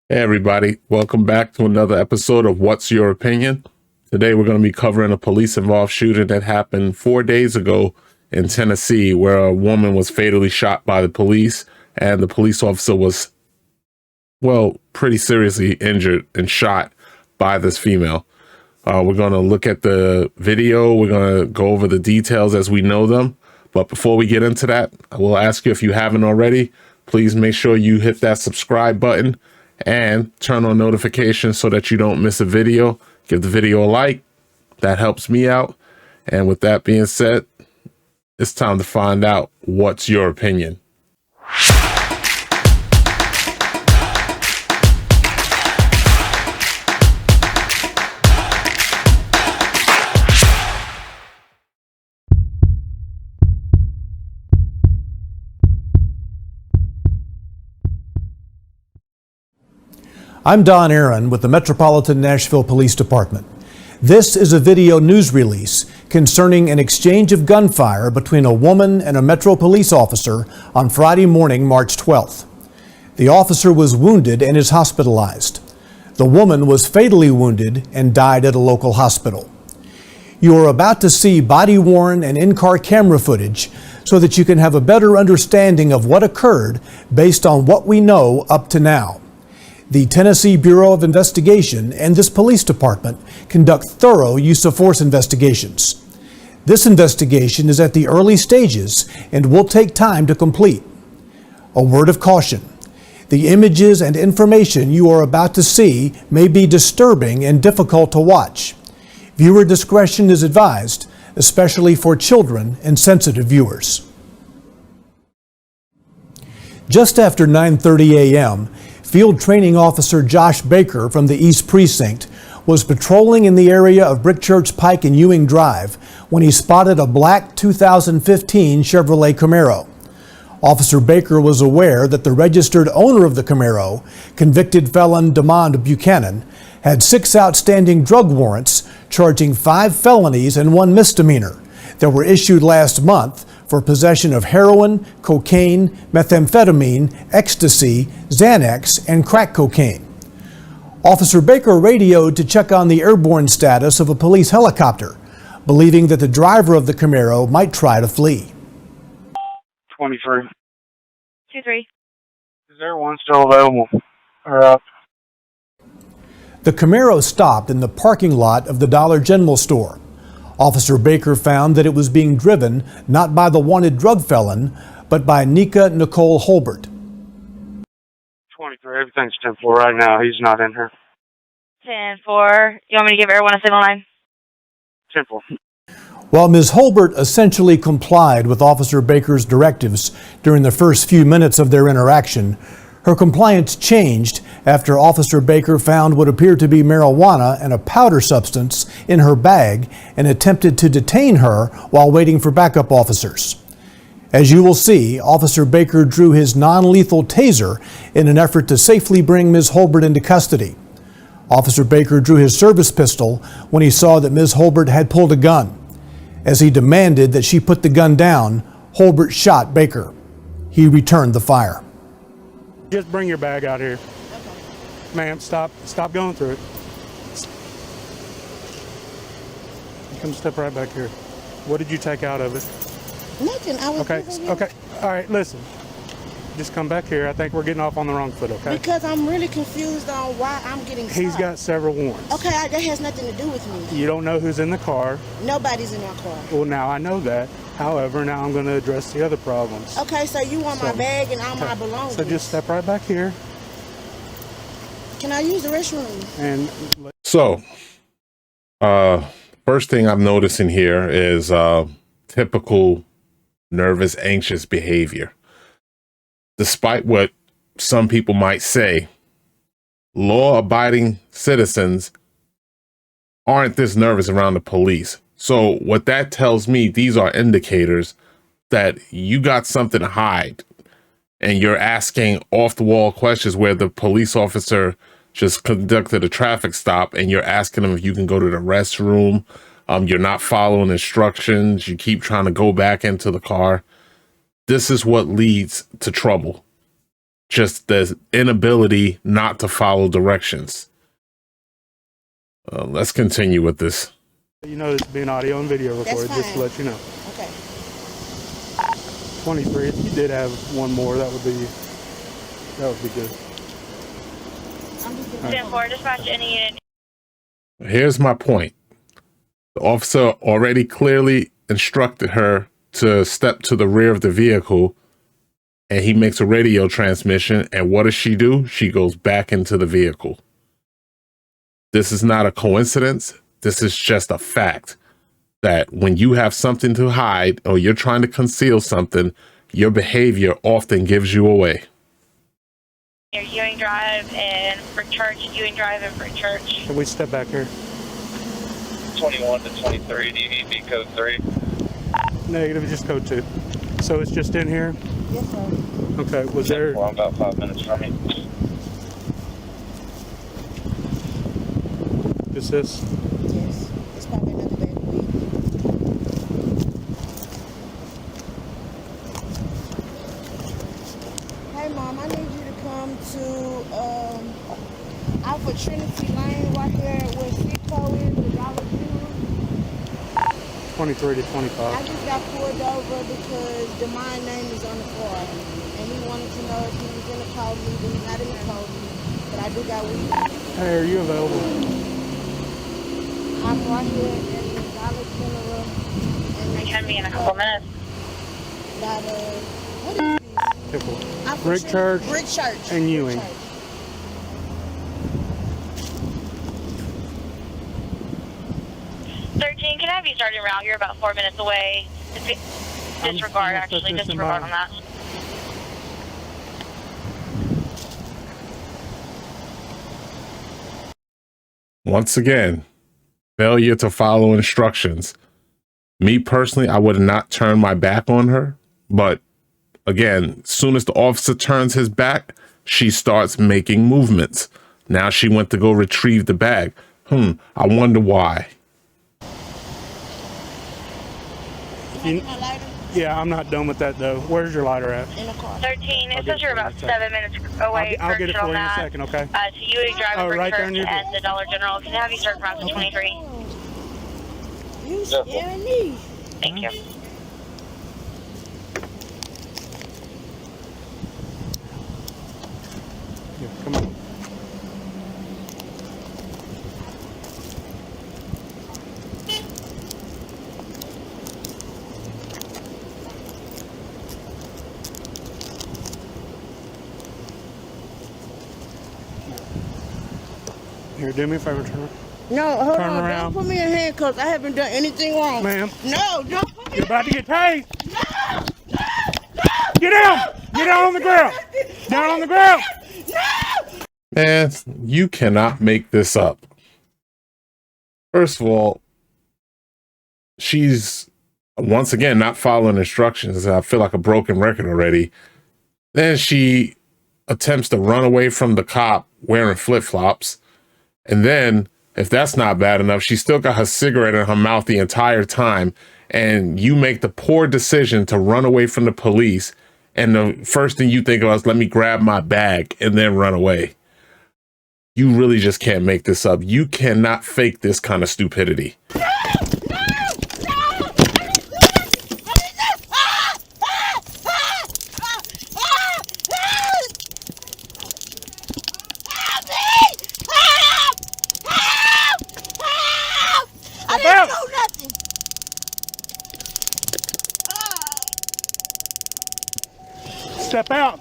Hey everybody, welcome back to another episode of What's Your Opinion? Today we're going to be covering a police-involved shooting that happened 4 days ago in Tennessee, where a woman was fatally shot by the police and the police officer was, well, pretty seriously injured and shot by this female. We're going to look at the video. We're going to go over the details as we know them. But before we get into that, I will ask you, if you haven't already, please make sure you hit that subscribe button and turn on notifications so that you don't miss a video. Give the video a like. That helps me out. And with that being said, it's time to find out what's your opinion. I'm Don Aaron with the Metropolitan Nashville Police Department. This is a video news release concerning an exchange of gunfire between a woman and a Metro police officer on Friday morning, March 12th. The officer was wounded and is hospitalized. The woman was fatally wounded and died at a local hospital. You are about to see body-worn and in-car camera footage so that you can have a better understanding of what occurred based on what we know up to now. The Tennessee Bureau of Investigation and this police department conduct thorough use of force investigations. This investigation is at the early stages and will take time to complete. A word of caution: the images and information you are about to see may be disturbing and difficult to watch. Viewer discretion is advised, especially for children and sensitive viewers. Just after 9:30 a.m., Field Training Officer Josh Baker from the East Precinct was patrolling in the area of Brick Church Pike and Ewing Drive when he spotted a black 2015 Chevrolet Camaro. Officer Baker was aware that the registered owner of the Camaro, convicted felon DeMond Buchanan, had 6 outstanding drug warrants charging 5 felonies and 1 misdemeanor that were issued last month for possession of heroin, cocaine, methamphetamine, ecstasy, Xanax, and crack cocaine. Officer Baker radioed to check on the airborne status of a police helicopter, believing that the driver of the Camaro might try to flee. 23. 2-3. Is there one still available? Or up? The Camaro stopped in the parking lot of the Dollar General store. Officer Baker found that it was being driven not by the wanted drug felon, but by Nika Nicole Holbert. 23. Everything's 10-4 right now. He's not in here. 10-4. You want me to give everyone a signal line? 10-4. While Ms. Holbert essentially complied with Officer Baker's directives during the first few minutes of their interaction, her compliance changed after Officer Baker found what appeared to be marijuana and a powder substance in her bag and attempted to detain her while waiting for backup officers. As you will see, Officer Baker drew his non-lethal taser in an effort to safely bring Ms. Holbert into custody. Officer Baker drew his service pistol when he saw that Ms. Holbert had pulled a gun. As he demanded that she put the gun down, Holbert shot Baker. He returned the fire. Just bring your bag out here. Ma'am, stop going through it. You come step right back here. What did you take out of it? Nothing. I was Okay. All right, listen. Just come back here. I think we're getting off on the wrong foot, okay? Because I'm really confused on why I'm getting stopped. He's got several warrants. Okay, that has nothing to do with me. You don't know who's in the car. Nobody's in our car. Well, now I know that. However, now I'm going to address the other problems. Okay, so you want my bag and all my belongings. So just step right back here. Can I use the restroom? And So, first thing I'm noticing here is typical nervous, anxious behavior. Despite what some people might say, law-abiding citizens aren't this nervous around the police. So what that tells me, these are indicators that you got something to hide and you're asking off-the-wall questions where the police officer just conducted a traffic stop and you're asking them if you can go to the restroom. You're not following instructions. You keep trying to go back into the car. This is what leads to trouble. just the inability not to follow directions. Let's continue with this. You know, it's being audio and video recorded, That's just to let you know. Okay. 23. If you did have one more, that would be good. I'm just gonna 10-4, dispatch any unit. Here's my point. The officer already clearly instructed her to step to the rear of the vehicle, and he makes a radio transmission. And what does she do? She goes back into the vehicle. This is not a coincidence. This is just a fact that when you have something to hide or you're trying to conceal something, your behavior often gives you away. Ewing Drive and Brick Church. Ewing Drive and Brick Church. Can we step back here? 21 to 23, do you need me code 3? Negative, just code 2. So it's just in here? Yes, sir. Okay, was there... Well, I'm about 5 minutes from you. Is this? Yes. It's probably another bad week. Hey, Mom, I need you to come to Alpha Trinity Lane right here where Sitco is, the Dollar General. 23 to 25. I just got pulled over because the my name is on the car, and he wanted to know if he was gonna call me, but he's not gonna call me. But I do got weed. Hey, are you available? I'm right here at the Dollar General, and I can be in a couple minutes. got what is Pickle. this? Alpha Brick Trinity- Church Brick Church and Brick Ewing. Church. 13, can I have you starting around? You're about 4 minutes away. Disregard, I'm gonna put actually. this in Disregard my- on that. Once again, failure to follow instructions. Me personally, I would not turn my back on her. But again, as soon as the officer turns his back, she starts making movements. Now she went to go retrieve the bag. I wonder why. Can I get my lighter Yeah, I'm not done with that, though. Where's your lighter at? in the car? 13, I'll it get says you're it for you about in a second. 7 minutes away. I'll get it Correction for you in on a that. second, okay? So Ewing Drive Oh, and Brick right there Church in your- and the Dollar General. Can I have you start around to 23? You scaring me. Thank you. Yeah, come on. Here, do me a favor, turn around. No, hold Turn on. around. Don't put me in handcuffs. I haven't done anything wrong. Ma'am. No, don't put me You're about to get tased. Get down! Get down on the ground! Down on the ground! Man, you cannot make this up. First of all, she's once again not following instructions. I feel like a broken record already. Then she attempts to run away from the cop wearing flip-flops. And then, if that's not bad enough, she still got her cigarette in her mouth the entire time. And you make the poor decision to run away from the police. And the first thing you think of is, let me grab my bag and then run away. You really just can't make this up. You cannot fake this kind of stupidity. I didn't do nothing. Step out.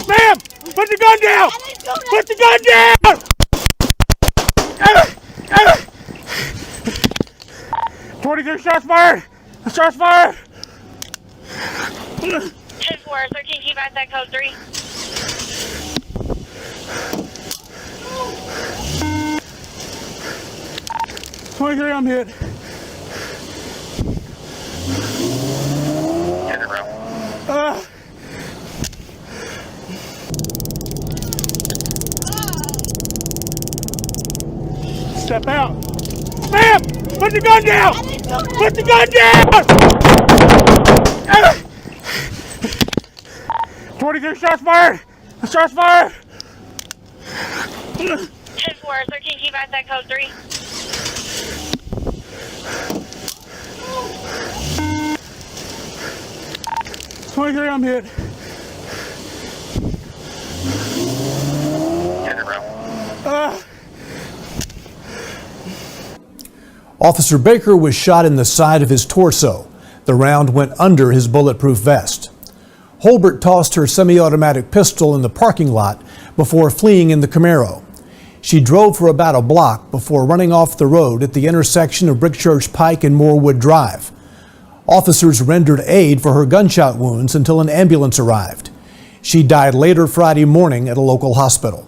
Ma'am! Put the gun down! I didn't do nothing. Put the gun down! 23 shots fired! Shots fired! 10-4, 13, keep at that code 3. '23, I'm hit. Turn around. Step out. Ma'am! Put the gun down! Put the gun down! 23 shots fired! Shots fired! 10-4, 13, keep at that code 3. .23, I'm hit. Officer Baker was shot in the side of his torso. The round went under his bulletproof vest. Holbert tossed her semi-automatic pistol in the parking lot before fleeing in the Camaro. She drove for about a block before running off the road at the intersection of Brickchurch Pike and Moorwood Drive. Officers rendered aid for her gunshot wounds until an ambulance arrived. She died later Friday morning at a local hospital.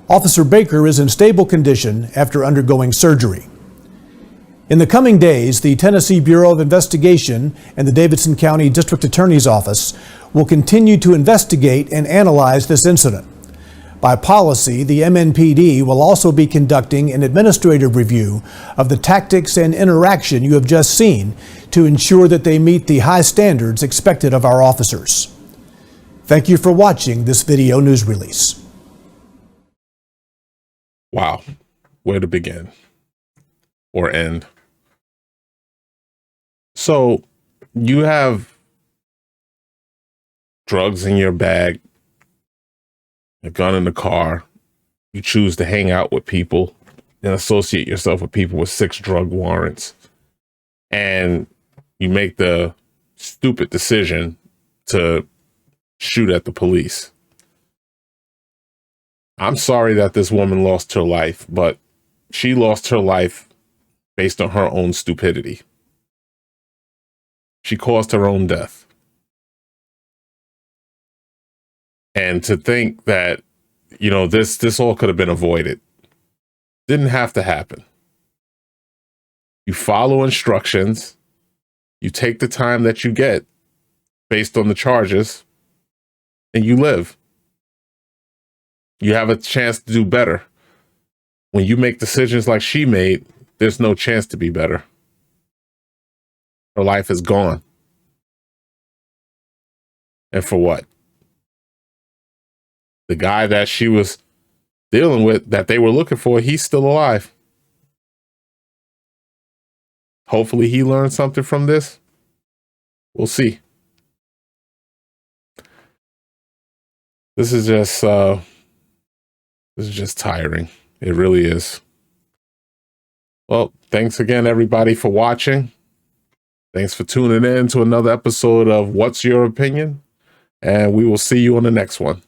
Officer Baker is in stable condition after undergoing surgery. In the coming days, the Tennessee Bureau of Investigation and the Davidson County District Attorney's Office will continue to investigate and analyze this incident. By policy, the MNPD will also be conducting an administrative review of the tactics and interaction you have just seen to ensure that they meet the high standards expected of our officers. Thank you for watching this video news release. Wow. Where to begin or end? So you have drugs in your bag, a gun in the car. You choose to hang out with people and associate yourself with people with 6 drug warrants. And you make the stupid decision to shoot at the police. I'm sorry that this woman lost her life, but she lost her life based on her own stupidity. She caused her own death. And to think that, you know, this all could have been avoided. Didn't have to happen. You follow instructions. You take the time that you get based on the charges, and you live. You have a chance to do better. When you make decisions like she made, there's no chance to be better. Her life is gone. And for what? The guy that she was dealing with, that they were looking for, he's still alive. Hopefully he learned something from this. We'll see. This is just tiring. It really is. Well, thanks again, everybody, for watching. Thanks for tuning in to another episode of What's Your Opinion? And we will see you on the next one.